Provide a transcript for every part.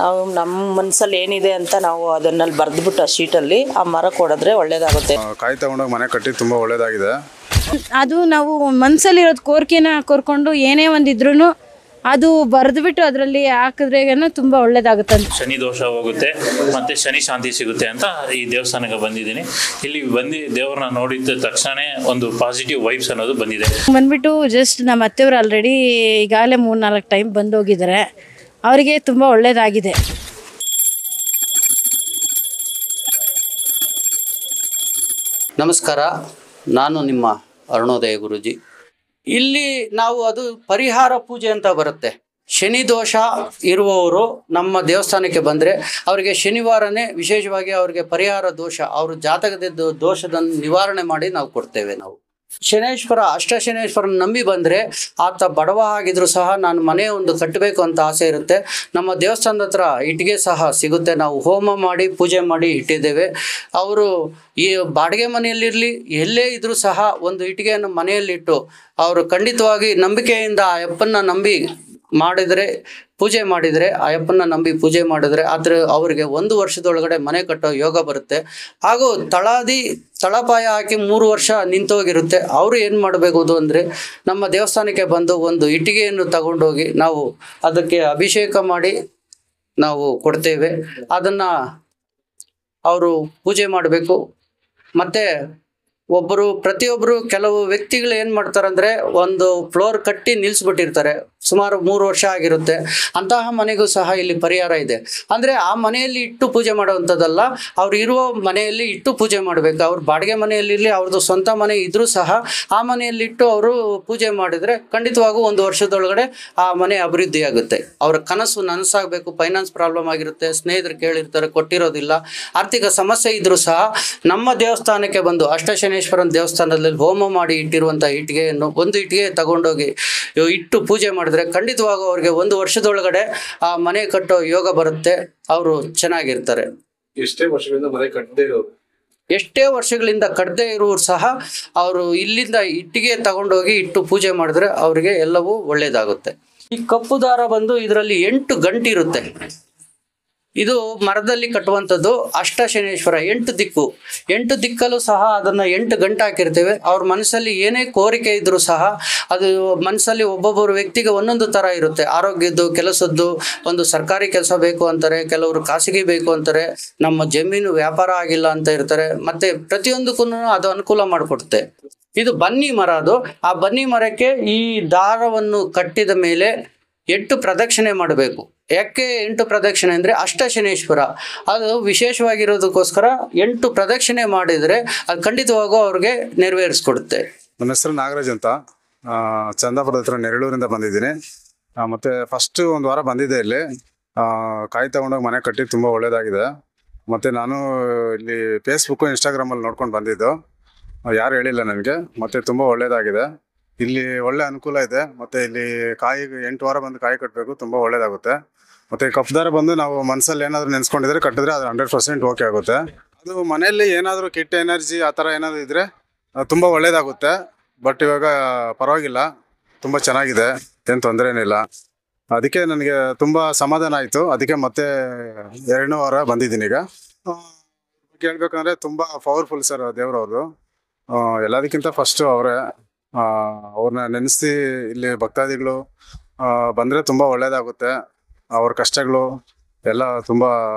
ನಾವು ನಮ್ಮ ಮನಸ್ಸಲ್ಲಿ ಏನಿದೆ ಅಂತ ನಾವು ಅದನ್ನಲ್ಲಿ ಬರೆದ್ಬಿಟ್ಟು ಆ ಶೀಟಲ್ಲಿ ಆ ಮರ ಕೊಡಿದ್ರೆ ಒಳ್ಳೇದಾಗುತ್ತೆ. ಕಾಯಿ ತಗೊಂಡೋಗಿ ಮನೆ ಕಟ್ಟಿ ತುಂಬ ಒಳ್ಳೇದಾಗಿದೆ. ಅದು ನಾವು ಮನಸ್ಸಲ್ಲಿರೋದು ಕೋರಿಕೆನ ಕೋರ್ಕೊಂಡು ಏನೇ ಒಂದಿದ್ರೂ ಅದು ಬರೆದ್ಬಿಟ್ಟು ಅದರಲ್ಲಿ ಹಾಕಿದ್ರೇಗನ ತುಂಬ ಒಳ್ಳೇದಾಗುತ್ತೆ. ಶನಿ ದೋಷ ಹೋಗುತ್ತೆ ಮತ್ತು ಶನಿ ಶಾಂತಿ ಸಿಗುತ್ತೆ ಅಂತ ಈ ದೇವಸ್ಥಾನಕ್ಕೆ ಬಂದಿದ್ದೀನಿ. ಇಲ್ಲಿ ಬಂದು ದೇವ್ರನ್ನ ನೋಡಿದ ತಕ್ಷಣ ಒಂದು ಪಾಸಿಟಿವ್ ವೈಬ್ಸ್ ಅನ್ನೋದು ಬಂದಿದೆ. ಬಂದ್ಬಿಟ್ಟು ಜಸ್ಟ್ ನಮ್ಮ ಅತ್ತೆಯವರು ಆಲ್ರೆಡಿ ಈಗಾಗಲೇ 3-4 ಟೈಮ್ ಬಂದೋಗಿದ್ದಾರೆ. ಅವರಿಗೆ ತುಂಬ ಒಳ್ಳೆಯದಾಗಿದೆ. ನಮಸ್ಕಾರ, ನಾನು ನಿಮ್ಮ ಅರುಣೋದಯ ಗುರೂಜಿ. ಇಲ್ಲಿ ನಾವು ಅದು ಪರಿಹಾರ ಪೂಜೆ ಅಂತ ಬರುತ್ತೆ. ಶನಿ ದೋಷ ಇರುವವರು ನಮ್ಮ ದೇವಸ್ಥಾನಕ್ಕೆ ಬಂದರೆ ಅವರಿಗೆ ಶನಿವಾರನೇ ವಿಶೇಷವಾಗಿ ಅವರಿಗೆ ಪರಿಹಾರ ದೋಷ, ಅವರು ಜಾತಕದ ದೋಷದನ್ನು ನಿವಾರಣೆ ಮಾಡಿ ನಾವು ಕೊಡ್ತೇವೆ. ನಾವು ಶನೇಶ್ವರ ಅಷ್ಟಶನೇಶ್ವರನ ನಂಬಿ ಬಂದರೆ ಆತ ಬಡವ ಆಗಿದ್ರು ಸಹ ನಾನು ಮನೆ ಒಂದು ಕಟ್ಟಬೇಕು ಅಂತ ಆಸೆ ಇರುತ್ತೆ. ನಮ್ಮ ದೇವಸ್ಥಾನದ ಹತ್ರ ಇಟ್ಟಿಗೆ ಸಹ ಸಿಗುತ್ತೆ. ನಾವು ಹೋಮ ಮಾಡಿ ಪೂಜೆ ಮಾಡಿ ಇಟ್ಟಿದ್ದೇವೆ. ಅವರು ಈ ಬಾಡಿಗೆ ಮನೆಯಲ್ಲಿರಲಿ ಎಲ್ಲೇ ಇದ್ರೂ ಸಹ ಒಂದು ಇಟ್ಟಿಗೆಯನ್ನು ಮನೆಯಲ್ಲಿಟ್ಟು ಅವರು ಖಂಡಿತವಾಗಿ ನಂಬಿಕೆಯಿಂದ ಆ ಅಪ್ಪನ್ನ ನಂಬಿ ಮಾಡಿದರೆ ಪೂಜೆ ಮಾಡಿದರೆ ಆ ಅಪ್ಪನ್ನ ನಂಬಿ ಪೂಜೆ ಮಾಡಿದರೆ ಆದರೆ ಅವರಿಗೆ 1 ವರ್ಷದೊಳಗಡೆ ಮನೆ ಕಟ್ಟೋ ಯೋಗ ಬರುತ್ತೆ. ಹಾಗೂ ತಳಪಾಯ ಹಾಕಿ 3 ವರ್ಷ ನಿಂತೋಗಿರುತ್ತೆ. ಅವರು ಏನು ಮಾಡಬೇಕು ಅಂದರೆ ನಮ್ಮ ದೇವಸ್ಥಾನಕ್ಕೆ ಬಂದು ಒಂದು ಇಟ್ಟಿಗೆಯನ್ನು ತಗೊಂಡೋಗಿ ನಾವು ಅದಕ್ಕೆ ಅಭಿಷೇಕ ಮಾಡಿ ನಾವು ಕೊಡ್ತೇವೆ. ಅದನ್ನು ಅವರು ಪೂಜೆ ಮಾಡಬೇಕು. ಮತ್ತು ಪ್ರತಿಯೊಬ್ಬರು ಕೆಲವು ವ್ಯಕ್ತಿಗಳು ಏನು ಮಾಡ್ತಾರಂದರೆ ಒಂದು ಫ್ಲೋರ್ ಕಟ್ಟಿ ನಿಲ್ಲಿಸ್ಬಿಟ್ಟಿರ್ತಾರೆ. ಸುಮಾರು 3 ವರ್ಷ ಆಗಿರುತ್ತೆ. ಅಂತಹ ಮನೆಗೂ ಸಹ ಇಲ್ಲಿ ಪರಿಹಾರ ಇದೆ. ಅಂದರೆ ಆ ಮನೆಯಲ್ಲಿ ಇಟ್ಟು ಪೂಜೆ ಮಾಡುವಂಥದ್ದಲ್ಲ, ಅವ್ರು ಇರುವ ಮನೆಯಲ್ಲಿ ಇಟ್ಟು ಪೂಜೆ ಮಾಡಬೇಕು. ಅವ್ರು ಬಾಡಿಗೆ ಮನೆಯಲ್ಲಿರಲಿ ಅವ್ರದ್ದು ಸ್ವಂತ ಮನೆ ಇದ್ದರೂ ಸಹ ಆ ಮನೆಯಲ್ಲಿಟ್ಟು ಅವರು ಪೂಜೆ ಮಾಡಿದರೆ ಖಂಡಿತವಾಗೂ 1 ವರ್ಷದೊಳಗಡೆ ಆ ಮನೆ ಅಭಿವೃದ್ಧಿ ಆಗುತ್ತೆ. ಅವರ ಕನಸು ನನಸಾಗಬೇಕು. ಫೈನಾನ್ಸ್ ಪ್ರಾಬ್ಲಮ್ ಆಗಿರುತ್ತೆ, ಸ್ನೇಹಿತರು ಕೇಳಿರ್ತಾರೆ, ಕೊಟ್ಟಿರೋದಿಲ್ಲ, ಆರ್ಥಿಕ ಸಮಸ್ಯೆ ಇದ್ದರೂ ಸಹ ನಮ್ಮ ದೇವಸ್ಥಾನಕ್ಕೆ ಬಂದು ಅಷ್ಟಶನೇಶ್ವರನ ದೇವಸ್ಥಾನದಲ್ಲಿ ಹೋಮ ಮಾಡಿ ಇಟ್ಟಿರುವಂಥ ಇಟ್ಟಿಗೆಯನ್ನು ಒಂದು ಇಟ್ಟಿಗೆ ತಗೊಂಡೋಗಿ ಇಟ್ಟು ಪೂಜೆ ಮಾಡಿದ್ರೆ ಖಂಡಿತವಾಗೂ ಅವ್ರಿಗೆ 1 ವರ್ಷದೊಳಗಡೆ ಆ ಮನೆ ಕಟ್ಟೋ ಯೋಗ ಬರುತ್ತೆ. ಅವರು ಚೆನ್ನಾಗಿರ್ತಾರೆ. ಎಷ್ಟೇ ವರ್ಷಗಳಿಂದ ಕಟ್ಟದೇ ಇರುವರು ಸಹ ಅವರು ಇಲ್ಲಿಂದ ಇಟ್ಟಿಗೆ ತಗೊಂಡೋಗಿ ಇಟ್ಟು ಪೂಜೆ ಮಾಡಿದ್ರೆ ಅವರಿಗೆ ಎಲ್ಲವೂ ಒಳ್ಳೇದಾಗುತ್ತೆ. ಈ ಕಪ್ಪು ದಾರ ಬಂದು ಇದರಲ್ಲಿ 8 ಗಂಟೆ ಇರುತ್ತೆ. ಇದು ಮರದಲ್ಲಿ ಕಟ್ಟುವಂಥದ್ದು. ಅಷ್ಟಶನೇಶ್ವರ 8 ದಿಕ್ಕು, 8 ದಿಕ್ಕಲ್ಲೂ ಸಹ ಅದನ್ನು 8 ಗಂಟೆ ಹಾಕಿರ್ತೇವೆ. ಅವ್ರ ಮನಸ್ಸಲ್ಲಿ ಏನೇ ಕೋರಿಕೆ ಇದ್ರೂ ಸಹ ಅದು ಮನಸ್ಸಲ್ಲಿ ಒಬ್ಬೊಬ್ಬರು ವ್ಯಕ್ತಿಗೆ ಒಂದೊಂದು ಥರ ಇರುತ್ತೆ. ಆರೋಗ್ಯದ್ದು, ಕೆಲಸದ್ದು, ಒಂದು ಸರ್ಕಾರಿ ಕೆಲಸ ಬೇಕು ಅಂತಾರೆ, ಕೆಲವರು ಖಾಸಗಿ ಬೇಕು ಅಂತಾರೆ, ನಮ್ಮ ಜಮೀನು ವ್ಯಾಪಾರ ಆಗಿಲ್ಲ ಅಂತ ಇರ್ತಾರೆ. ಮತ್ತು ಪ್ರತಿಯೊಂದಕ್ಕೂ ಅದು ಅನುಕೂಲ ಮಾಡಿಕೊಡುತ್ತೆ. ಇದು ಬನ್ನಿ ಮರ. ಅದು ಆ ಬನ್ನಿ ಮರಕ್ಕೆ ಈ ದಾರವನ್ನು ಕಟ್ಟಿದ ಮೇಲೆ 8 ಪ್ರದಕ್ಷಿಣೆ ಮಾಡಬೇಕು. ಯಾಕೆ 8 ಪ್ರದಕ್ಷಿಣೆ ಅಂದರೆ ಅಷ್ಟಶನೇಶ್ವರ ಅದು ವಿಶೇಷವಾಗಿರೋದಕ್ಕೋಸ್ಕರ 8 ಪ್ರದಕ್ಷಿಣೆ ಮಾಡಿದರೆ ಅದು ಖಂಡಿತವಾಗೂ ಅವ್ರಿಗೆ ನೆರವೇರಿಸ್ಕೊಡುತ್ತೆ. ನನ್ನ ಹೆಸರು ನಾಗರಾಜ್ ಅಂತ, ಚಂದಾಪುರದ ಹತ್ರ ನೆರಳೂರಿಂದ ಬಂದಿದ್ದೀನಿ. ಮತ್ತು ಫಸ್ಟ್ 1 ವಾರ ಬಂದಿದ್ದೆ. ಇಲ್ಲಿ ಕಾಯಿ ತಗೊಂಡೋಗಿ ಮನೆ ಕಟ್ಟಿ ತುಂಬ ಒಳ್ಳೆಯದಾಗಿದೆ. ಮತ್ತು ನಾನು ಇಲ್ಲಿ ಫೇಸ್ಬುಕ್ಕು ಇನ್ಸ್ಟಾಗ್ರಾಮಲ್ಲಿ ನೋಡ್ಕೊಂಡು ಬಂದಿದ್ದು, ಯಾರು ಹೇಳಿಲ್ಲ ನನಗೆ. ಮತ್ತು ತುಂಬ ಒಳ್ಳೆಯದಾಗಿದೆ. ಇಲ್ಲಿ ಒಳ್ಳೆ ಅನುಕೂಲ ಇದೆ. ಮತ್ತು ಇಲ್ಲಿ 8 ವಾರ ಬಂದು ಕಾಯಿ ಕಟ್ಟಬೇಕು, ತುಂಬ ಒಳ್ಳೇದಾಗುತ್ತೆ. ಮತ್ತು ಕಪ್ದಾರ ಬಂದು ನಾವು ಮನಸ್ಸಲ್ಲಿ ಏನಾದರೂ ನೆನೆಸ್ಕೊಂಡಿದ್ರೆ ಕಟ್ಟಿದ್ರೆ ಅದು 100% ಓಕೆ ಆಗುತ್ತೆ. ಅದು ಮನೆಯಲ್ಲಿ ಏನಾದರೂ ಕೆಟ್ಟ ಎನರ್ಜಿ ಆ ಥರ ಏನಾದರೂ ಇದ್ದರೆ ತುಂಬ ಒಳ್ಳೇದಾಗುತ್ತೆ. ಬಟ್ ಇವಾಗ ಪರವಾಗಿಲ್ಲ, ತುಂಬ ಚೆನ್ನಾಗಿದೆ, ಏನು ತೊಂದರೆ ಏನಿಲ್ಲ. ಅದಕ್ಕೆ ನನಗೆ ತುಂಬ ಸಮಾಧಾನ ಆಯಿತು. ಅದಕ್ಕೆ ಮತ್ತೆ 2ನೇ ವಾರ ಬಂದಿದ್ದೀನಿ. ಈಗ ಕೇಳಬೇಕಂದ್ರೆ ತುಂಬ ಪವರ್ಫುಲ್ ಸರ್ ದೇವ್ರವ್ರದ್ದು. ಎಲ್ಲದಕ್ಕಿಂತ ಫಸ್ಟು ಅವರೇ. ಅವ್ರನ್ನ ನೆನೆಸಿ ಇಲ್ಲಿ ಭಕ್ತಾದಿಗಳು ಬಂದರೆ ತುಂಬ ಒಳ್ಳೇದಾಗುತ್ತೆ. ಅವ್ರ ಕಷ್ಟಗಳು ಎಲ್ಲ ತುಂಬ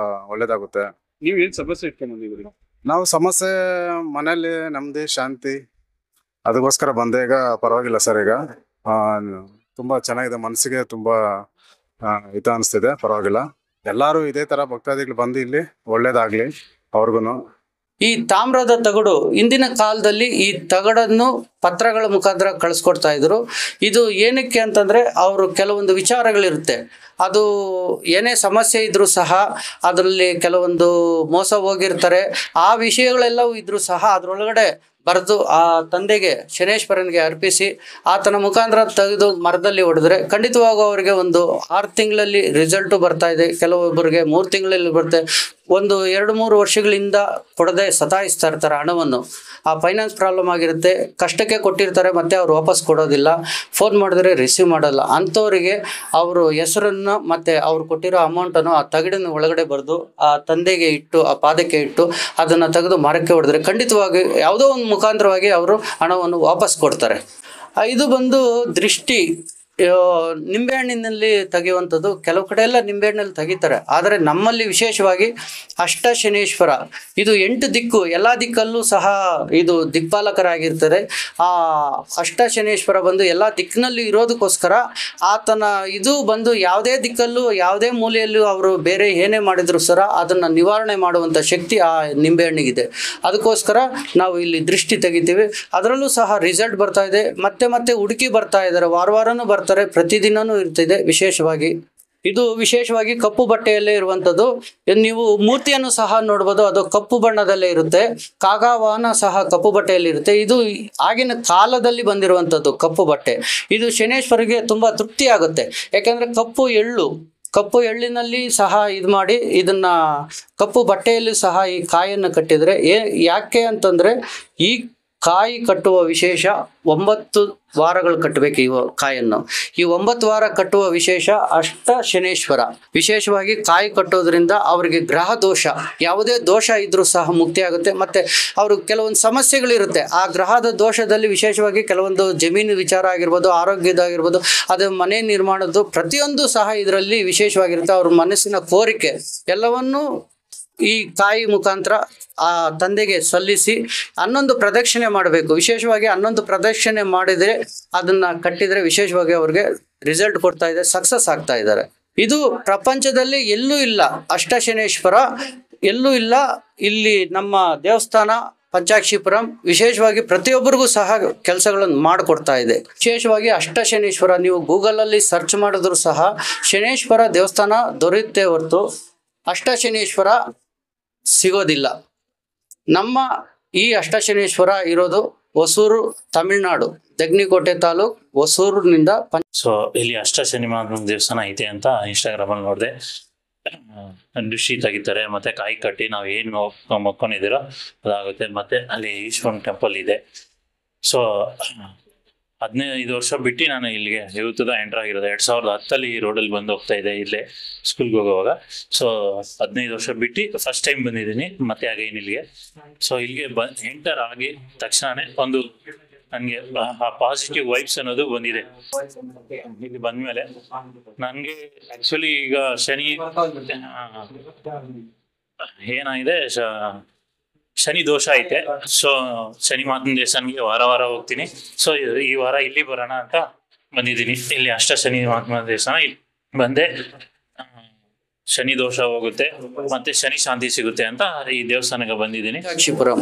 ಒಳ್ಳೇದಾಗುತ್ತೆ. ನೀವು ಏನು ಸಮಸ್ಯೆ ಇಟ್ಕೊಂಡು ಬಂದಿದ್ದೀರಿ? ನಾವು ಸಮಸ್ಯೆ ಮನೇಲಿ ನೆಮ್ಮದಿ ಶಾಂತಿ ಅದಕ್ಕೋಸ್ಕರ ಬಂದೆ. ಈಗ ಪರವಾಗಿಲ್ಲ ಸರ್. ಈಗ ತುಂಬ ಚೆನ್ನಾಗಿದೆ, ಮನಸ್ಸಿಗೆ ತುಂಬ ಹಿತ ಅನಿಸ್ತಿದೆ. ಪರವಾಗಿಲ್ಲ. ಎಲ್ಲರೂ ಇದೇ ಥರ ಭಕ್ತಾದಿಗಳು ಬಂದು ಇಲ್ಲಿ ಒಳ್ಳೇದಾಗಲಿ ಅವ್ರಿಗೂ. ಈ ತಾಮ್ರದ ತಗಡು ಇಂದಿನ ಕಾಲದಲ್ಲಿ ಈ ತಗಡನ್ನು ಪತ್ರಗಳ ಮುಖಾಂತರ ಕಳಿಸ್ಕೊಡ್ತಾ ಇದ್ರು. ಇದು ಏನಕ್ಕೆ ಅಂತಂದರೆ ಅವರು ಕೆಲವೊಂದು ವಿಚಾರಗಳಿರುತ್ತೆ. ಅದು ಏನೇ ಸಮಸ್ಯೆ ಇದ್ದರೂ ಸಹ ಅದರಲ್ಲಿ ಕೆಲವೊಂದು ಮೋಸ ಹೋಗಿರ್ತಾರೆ. ಆ ವಿಷಯಗಳೆಲ್ಲವೂ ಇದ್ದರೂ ಸಹ ಅದರೊಳಗಡೆ ಬರೆದು ಆ ತಂದೆಗೆ ಶನೇಶ್ವರನಿಗೆ ಅರ್ಪಿಸಿ ಆತನ ಮುಖಾಂತರ ತೆಗೆದು ಮರದಲ್ಲಿ ಹೊಡೆದ್ರೆ ಖಂಡಿತವಾಗೂ ಅವರಿಗೆ ಒಂದು 6 ತಿಂಗಳಲ್ಲಿ ರಿಸಲ್ಟು ಬರ್ತಾ ಇದೆ. ಕೆಲವೊಬ್ಬರಿಗೆ 3 ತಿಂಗಳಲ್ಲಿ ಬರುತ್ತೆ. ಒಂದು 2-3 ವರ್ಷಗಳಿಂದ ಕೊಡದೆ ಸತಾಯಿಸ್ತಾ ಇರ್ತಾರೆ ಹಣವನ್ನು. ಆ ಫೈನಾನ್ಸ್ ಪ್ರಾಬ್ಲಮ್ ಆಗಿರುತ್ತೆ, ಕಷ್ಟಕ್ಕೆ ಕೊಟ್ಟಿರ್ತಾರೆ, ಮತ್ತೆ ಅವ್ರು ವಾಪಸ್ ಕೊಡೋದಿಲ್ಲ, ಫೋನ್ ಮಾಡಿದ್ರೆ ರಿಸೀವ್ ಮಾಡಲ್ಲ. ಅಂಥವರಿಗೆ ಅವರು ಹೆಸರನ್ನು ಮತ್ತು ಅವ್ರು ಕೊಟ್ಟಿರೋ ಅಮೌಂಟನ್ನು ಆ ತಗಡಿನ ಒಳಗಡೆ ಬರೆದು ಆ ತಂದೆಗೆ ಇಟ್ಟು, ಆ ಪಾದಕ್ಕೆ ಇಟ್ಟು ಅದನ್ನು ತೆಗೆದು ಮರಕ್ಕೆ ಹೊಡೆದ್ರೆ ಖಂಡಿತವಾಗಿ ಯಾವುದೋ ಒಂದು ಮುಖಾಂತರವಾಗಿ ಅವರು ಹಣವನ್ನು ವಾಪಸ್ ಕೊಡ್ತಾರೆ. ಇದು ಬಂದು ದೃಷ್ಟಿ ನಿಂಬೆಹಣ್ಣಿನಲ್ಲಿ ತೆಗೆಯುವಂಥದ್ದು. ಕೆಲವು ಕಡೆ ಎಲ್ಲ ನಿಂಬೆಹಣ್ಣಲ್ಲಿ ತೆಗಿತಾರೆ, ಆದರೆ ನಮ್ಮಲ್ಲಿ ವಿಶೇಷವಾಗಿ ಅಷ್ಟಶನೇಶ್ವರ ಇದು 8 ದಿಕ್ಕು, ಎಲ್ಲ ದಿಕ್ಕಲ್ಲೂ ಸಹ ಇದು ದಿಕ್ಪಾಲಕರಾಗಿರ್ತಾರೆ. ಆ ಅಷ್ಟಶನೇಶ್ವರ ಬಂದು ಎಲ್ಲ ದಿಕ್ಕಿನಲ್ಲಿ ಇರೋದಕ್ಕೋಸ್ಕರ ಆತನ ಇದು ಬಂದು ಯಾವುದೇ ದಿಕ್ಕಲ್ಲೂ ಯಾವುದೇ ಮೂಲೆಯಲ್ಲೂ ಅವರು ಬೇರೆ ಏನೇ ಮಾಡಿದ್ರು ಸಹ ಅದನ್ನು ನಿವಾರಣೆ ಮಾಡುವಂಥ ಶಕ್ತಿ ಆ ನಿಂಬೆಹಣ್ಣಿಗಿದೆ. ಅದಕ್ಕೋಸ್ಕರ ನಾವು ಇಲ್ಲಿ ದೃಷ್ಟಿ ತೆಗಿತೀವಿ. ಅದರಲ್ಲೂ ಸಹ ರಿಸಲ್ಟ್ ಬರ್ತಾ ಇದೆ, ಮತ್ತೆ ಹುಡುಕಿ ಬರ್ತಾ ಇದ್ದಾರೆ, ವಾರನೂ ಬರ್ತಾರೆ, ಪ್ರತಿದಿನನೂ ಇರ್ತಿದೆ. ವಿಶೇಷವಾಗಿ ಕಪ್ಪು ಬಟ್ಟೆಯಲ್ಲೇ ಇರುವಂಥದ್ದು. ನೀವು ಮೂರ್ತಿಯನ್ನು ಸಹ ನೋಡ್ಬೋದು, ಅದು ಕಪ್ಪು ಬಣ್ಣದಲ್ಲೇ ಇರುತ್ತೆ. ಕಾಗವಾಹನ ಸಹ ಕಪ್ಪು ಬಟ್ಟೆಯಲ್ಲಿ ಇರುತ್ತೆ. ಇದು ಆಗಿನ ಕಾಲದಲ್ಲಿ ಬಂದಿರುವಂಥದ್ದು ಕಪ್ಪು ಬಟ್ಟೆ. ಇದು ಶನೇಶ್ವರಿಗೆ ತುಂಬ ತೃಪ್ತಿ ಆಗುತ್ತೆ. ಯಾಕೆಂದರೆ ಕಪ್ಪು ಎಳ್ಳಿನಲ್ಲಿ ಸಹ ಇದು ಮಾಡಿ ಇದನ್ನ ಕಪ್ಪು ಬಟ್ಟೆಯಲ್ಲಿ ಸಹ ಈ ಕಾಯನ್ನು ಕಟ್ಟಿದರೆ ಯಾಕೆ ಅಂತಂದರೆ ಈ ಕಾಯಿ ಕಟ್ಟುವ ವಿಶೇಷ 9 ವಾರಗಳು ಕಟ್ಟಬೇಕು ಈ ಕಾಯನ್ನು. ಈ 9 ವಾರ ಕಟ್ಟುವ ವಿಶೇಷ ಅಷ್ಟಶನೇಶ್ವರ. ವಿಶೇಷವಾಗಿ ಕಾಯಿ ಕಟ್ಟೋದ್ರಿಂದ ಅವರಿಗೆ ಗ್ರಹ ದೋಷ, ಯಾವುದೇ ದೋಷ ಇದ್ರೂ ಸಹ ಮುಕ್ತಿ ಆಗುತ್ತೆ. ಮತ್ತು ಅವರು ಕೆಲವೊಂದು ಸಮಸ್ಯೆಗಳಿರುತ್ತೆ, ಆ ಗ್ರಹದ ದೋಷದಲ್ಲಿ ವಿಶೇಷವಾಗಿ ಕೆಲವೊಂದು ಜಮೀನು ವಿಚಾರ ಆಗಿರ್ಬೋದು, ಆರೋಗ್ಯದಾಗಿರ್ಬೋದು, ಅದು ಮನೆ ನಿರ್ಮಾಣದ್ದು ಪ್ರತಿಯೊಂದು ಸಹ ಇದರಲ್ಲಿ ವಿಶೇಷವಾಗಿರುತ್ತೆ. ಅವ್ರ ಮನಸ್ಸಿನ ಕೋರಿಕೆ ಎಲ್ಲವನ್ನೂ ಈ ಕಾಯಿ ಮುಖಾಂತರ ಆ ತಂದೆಗೆ ಸಲ್ಲಿಸಿ 11 ಪ್ರದಕ್ಷಿಣೆ ಮಾಡಬೇಕು. ವಿಶೇಷವಾಗಿ 11 ಪ್ರದಕ್ಷಿಣೆ ಮಾಡಿದರೆ ಅದನ್ನು ಕಟ್ಟಿದರೆ ವಿಶೇಷವಾಗಿ ಅವ್ರಿಗೆ ರಿಸಲ್ಟ್ ಕೊಡ್ತಾ ಇದೆ, ಸಕ್ಸಸ್ ಆಗ್ತಾ ಇದ್ದಾರೆ. ಇದು ಪ್ರಪಂಚದಲ್ಲಿ ಎಲ್ಲೂ ಇಲ್ಲ, ಅಷ್ಟಶನೇಶ್ವರ ಎಲ್ಲೂ ಇಲ್ಲ. ಇಲ್ಲಿ ನಮ್ಮ ದೇವಸ್ಥಾನ ಪಂಚಾಕ್ಷಿಪುರಂ ವಿಶೇಷವಾಗಿ ಪ್ರತಿಯೊಬ್ಬರಿಗೂ ಸಹ ಕೆಲಸಗಳನ್ನು ಮಾಡಿಕೊಡ್ತಾ ಇದೆ. ವಿಶೇಷವಾಗಿ ಅಷ್ಟಶನೇಶ್ವರ ನೀವು ಗೂಗಲಲ್ಲಿ ಸರ್ಚ್ ಮಾಡಿದ್ರು ಸಹ ಶನೇಶ್ವರ ದೇವಸ್ಥಾನ ದೊರೆಯುತ್ತೆ ಹೊರತು ಅಷ್ಟಶನೇಶ್ವರ ಸಿಗೋದಿಲ್ಲ. ನಮ್ಮ ಈ ಅಷ್ಟಶನೇಶ್ವರ ಇರೋದು ಹೊಸೂರು, ತಮಿಳುನಾಡು, ದಗ್ನಿಕೋಟೆ ತಾಲೂಕು, ಹೊಸೂರಿನಿಂದ. ಸೊ ಇಲ್ಲಿ ಅಷ್ಟಶನಿ ಮಹಾತ್ಮನ ದೇವಸ್ಥಾನ ಐತೆ ಅಂತ ಇನ್ಸ್ಟಾಗ್ರಾಮಲ್ಲಿ ನೋಡಿದೆ. ದೃಷ್ಟಿ ತೆಗಿತಾರೆ, ಮತ್ತೆ ಕಾಯಿ ಕಟ್ಟಿ ನಾವು ಏನು ಮಕ್ಕೊಂಡಿದ್ದೀರೋ ಅದಾಗುತ್ತೆ. ಮತ್ತೆ ಅಲ್ಲಿ ಈಶ್ವರನ್ ಟೆಂಪಲ್ ಇದೆ. ಸೊ 15 ವರ್ಷ ಬಿಟ್ಟು ನಾನು ಇಲ್ಲಿಗೆ ಇವತ್ತದ ಎಂಟರ್ ಆಗಿರೋದು. 2010 ಈ ರೋಡಲ್ಲಿ ಬಂದು ಹೋಗ್ತಾ ಇದೆ, ಇಲ್ಲೇ ಸ್ಕೂಲ್ಗೆ ಹೋಗುವಾಗ. ಸೊ 15 ವರ್ಷ ಬಿಟ್ಟು ಫಸ್ಟ್ ಟೈಮ್ ಬಂದಿದ್ದೀನಿ ಮತ್ತೆ ಅಗೈನ್ ಇಲ್ಲಿಗೆ. ಸೊ ಇಲ್ಲಿಗೆ ಎಂಟರ್ ಆಗಿ ತಕ್ಷಣನೇ ಒಂದು ನನಗೆ ಆ ಪಾಸಿಟಿವ್ ವೈಬ್ಸ್ ಅನ್ನೋದು ಬಂದಿದೆ. ಇಲ್ಲಿ ಬಂದ್ಮೇಲೆ ನನಗೆ ಆಕ್ಚುಲಿ ಈಗ ಶನಿ ಏನಾಗಿದೆ, ಶನಿ ದೋಷ ಐತೆ. ಸೊ ಶನಿ ಮಾತನ ದೇವಸ್ಥಾನಕ್ಕೆ ವಾರ ಹೋಗ್ತೀನಿ. ಸೊ ಈ ವಾರ ಇಲ್ಲಿ ಬರೋಣ ಅಂತ ಬಂದಿದ್ದೀನಿ. ಇಲ್ಲಿ ಅಷ್ಟಶನಿ ಮಹಾತ್ಮನ ದೇವಸ್ಥಾನ ಇಲ್ಲಿ ಬಂದೆ, ಶನಿ ದೋಷ ಹೋಗುತ್ತೆ ಮತ್ತೆ ಶನಿ ಶಾಂತಿ ಸಿಗುತ್ತೆ ಅಂತ ಈ ದೇವಸ್ಥಾನಕ್ಕೆ ಬಂದಿದ್ದೀನಿ. ಪಂಚಾಕ್ಷಿಪುರಂ